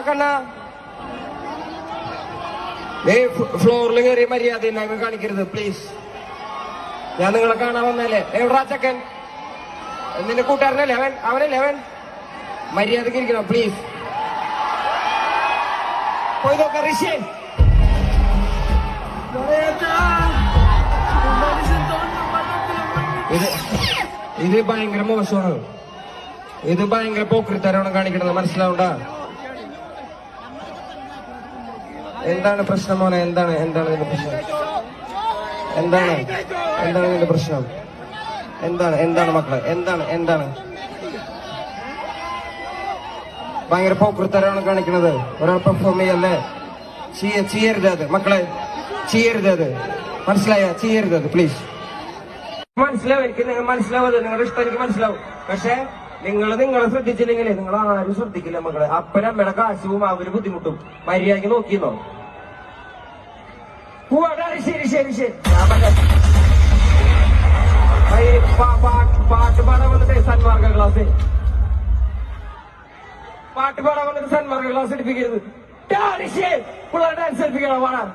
കണ്ണ ഫ്ലോറിൽ കയറി മര്യാദ ഇല്ലായ്മ കാണിക്കരുത് പ്ലീസ്. ഞാൻ നിങ്ങളെ കാണാൻ വന്നല്ലേ. എവിടാ ചക്കൻ? നിന്റെ കൂട്ടുകാരനല്ലേ അവൻ? അവനല്ലേ അവൻ? മര്യാദക്ക് ഇരിക്കണം പ്ലീസ്. പോയി നോക്കാം ഋഷി. ഇത് ഭയങ്കര മോശമാണ്. ഇത് ഭയങ്കര പോക്രിത്തരമാണ് കാണിക്കണത്. മനസ്സിലാവണ്ട? എന്താണ് പ്രശ്നം മോനെ? എന്താണ് നിന്റെ പ്രശ്നം? എന്താണ് നിന്റെ പ്രശ്നം? എന്താണ് മക്കളെ? എന്താണ് ഭയങ്കര പോക്രിത്തരമാണ് കാണിക്കണത്. ഒരാൾ പെർഫോം ചെയ്യല്ലേ? ചെയ്യരുത് അത് മക്കളെ, ചെയ്യരുത് അത്. മനസ്സിലായ? ചെയ്യരുത് അത് പ്ലീസ്. മനസ്സിലാവും, എനിക്ക് മനസ്സിലാവത്. നിങ്ങളുടെ ഇഷ്ടം എനിക്ക് മനസ്സിലാവും. പക്ഷെ നിങ്ങളെ ശ്രദ്ധിച്ചില്ലെങ്കിൽ നിങ്ങൾ ആരും ശ്രദ്ധിക്കില്ല മക്കളെ. അപ്പനമ്മയുടെ കാശും അവര് ബുദ്ധിമുട്ടും. മര്യാദയ്ക്ക് നോക്കിയെന്നോ? ശരി. പാട്ട് പാടാൻ വന്നിട്ട് സന്മാർഗ ക്ലാസ് പാട്ട് പാടാൻ വന്നിട്ട് സന്മാർഗ ക്ലാസ് എടുപ്പിക്കരുത്. പിള്ളേർ ഡാൻസ് എടുപ്പിക്കണം. പാടാൻ